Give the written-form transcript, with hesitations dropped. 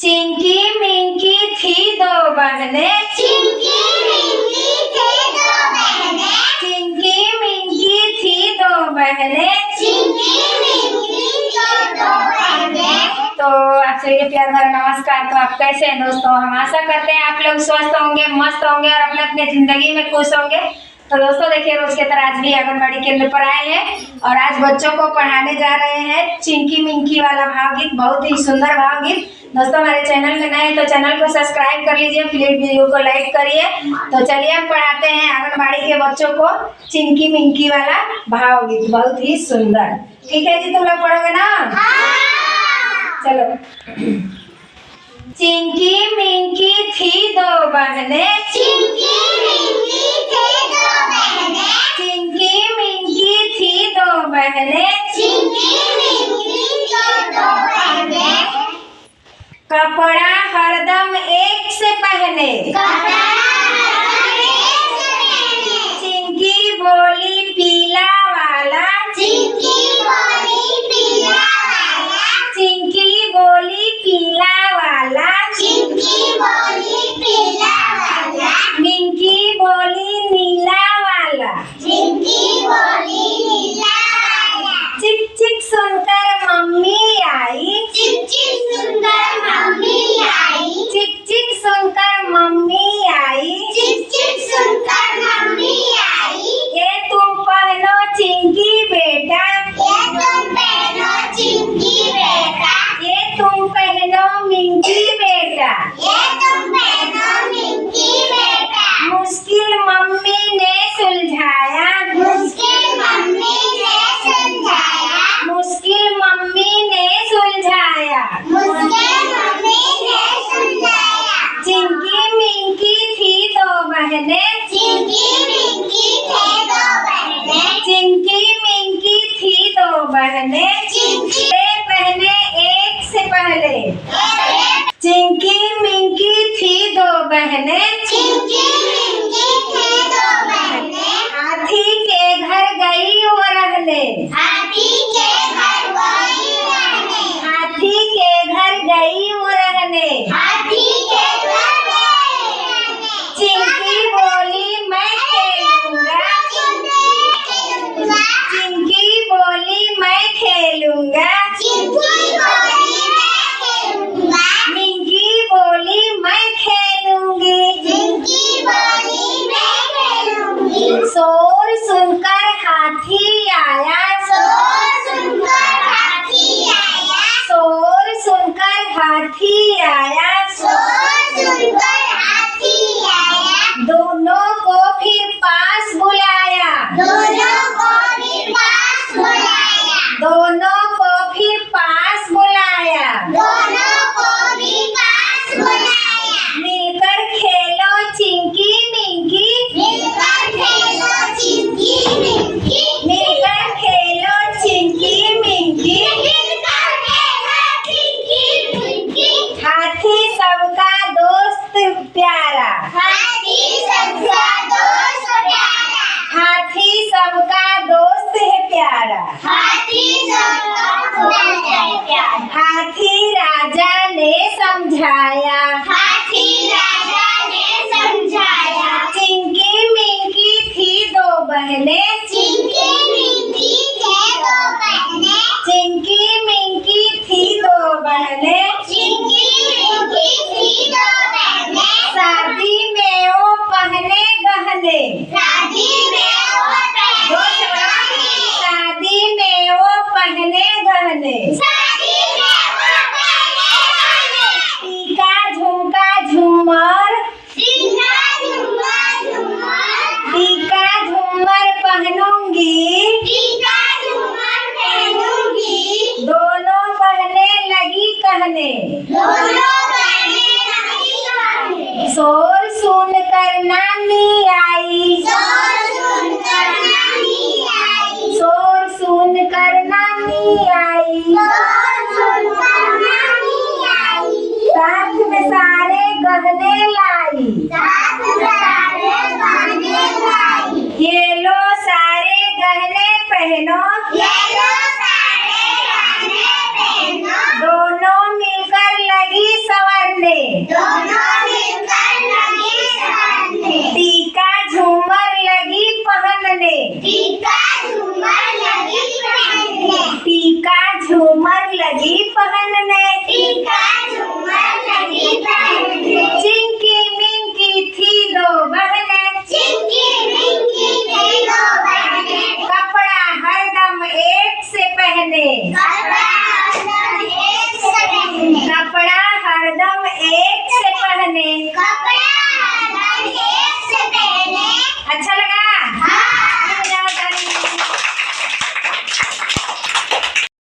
चिंकी मिंकी थी दो बहनें, चिंकी मिंकी थे दो बहनें, चिंकी मिंकी थी दो बहनें, चिंकी मिंकी थे दो बहनें। तो आप सभी को प्यार भरा नमस्कार। तो आप कैसे हैं दोस्तों? हम आशा करते हैं आप लोग स्वस्थ होंगे, मस्त होंगे और अपने अपने जिंदगी में खुश होंगे। तो दोस्तों देखिए, रोज के तरह आज भी आंगनबाड़ी केंद्र पर आए हैं और आज बच्चों को पढ़ाने जा रहे हैं चिंकी मिंकी वाला भावगीत। बहुत ही सुंदर भावगीत। दोस्तों हमारे चैनल में नए हैं तो चैनल को सब्सक्राइब कर लीजिए, प्लीज वीडियो को लाइक करिए। तो चलिए हम पढ़ाते हैं आंगनबाड़ी के बच्चों को चिंकी मिंकी वाला भावगीत, बहुत ही सुंदर। ठीक है जी, तुम लोग पढ़ोगे ना? चलो। चिंकी मिंकी थी दो बहनें, चिंकी मिंकी थे दो बहनें, चिंकी मिंकी थी दो बहनें, चिंकी मिंकी थे दो बहनें। कपड़ा हरदम एक से पहने, कपड़ा एक से पहने, चिंकी बोली पीला वाला, चिंकी बोली पीला वाला, चिंकी बोली पीला वाला, चिंकी बोली पीला वाला, मिंकी बोली नीला वाला। चिंकी बोली नीला वाला। चिक चिक सुनकर मम्मी आई, चिक चिक सुनकर मम्मी आई, चिक चिक सुनकर मम्मी आई, चिक चिक सुनकर मम्मी आई। ये तुम पहनो चिंकी बेटा, ये तुम पहनो चिंकी बेटा, ये तुम पहनो मिंकी बेटा। ये तुम पहनो मिंकी बेटा। मुश्किल मम्मी ने सुलझाया, मुश्किल मम्मी ने समझाया, मुश्किल मम्मी ने सुलझाया। मुश्किल मम्मी ने समझाया। चिंकी मिंकी थी दो बहनें, चिंकी मिंकी थे दो बहनें, चिंकी मिंकी थी दो बहनें, चिंकी पहने एक से पहले। चिंकी मिंकी थी दो बहनें, चिंकी मिंकी थे दो बहनें, हाथी के घर गई वो रहने, हाथी के घर गई रहने, हाथी के घर गई वो रहने। हाथी के घर गई रहने। चिंकी बोली मैं खेलूंगा, चिंकी बोली मैं खेलूंगा, चिंकी बोली मैं खेलूंगा, मिंकी बोली मैं खेलूंगी। चिंकी बोली मैं खेलूंगी। शोर सुनकर हाथी आया, शोर सुनकर हाथी आया, शोर सुनकर हाथी आया, शोर सुनकर हाथी आया। दोनों को फिर पास बुलाया, दोनों को भी पास बुलाया, दोनों को फिर पास बुलाया। दोनों को भी पास बुलाया। मिलकर खेलो चिंकी मिंकी, मिलकर खेलो चिंकी मिंकी, मिलकर खेलो चिंकी मिंकी। मिलकर खेलो चिंकी मिंकी। हाथी सबका दोस्त प्यारा, हाथी सबका दोस्त प्यारा, हाथी सबका दोस्त है प्यारा। हाथी सबका दोस्त है प्यारा। हाथी राजा ने समझाया, हाथी राजा ने समझाया। चिंकी मिंकी थी दो बहनें, चिंकी मिंकी थे दो बहनें, चिंकी मिंकी थी दो बहनें। चिंकी मिंकी थी दो बहनें। शादी में वो पहने गहने, शादी में वो पहने गहने, शादी में वो पहने गहने। शादी में वो पहने गहने। टीका झुमका झूमर, टीका झूमर झूमर, टीका झूमर पहनूंगी, टीका झूमर पहनूंगी। दोनों पहने लगी कहने। दोनों पहने लगी गहने। शोर सुनकर नानी आई, शोर सुनकर नानी आई, शोर सुनकर नानी आई। शोर सुनकर नानी आई। साथ में सारे गहने लाई, साथ सारे गहने लाई। ये लो सारे गहने पहनो, ये लो सारे गहने पहनो। दोनों मिलकर लगी सवारी। लगी पढ़ाई।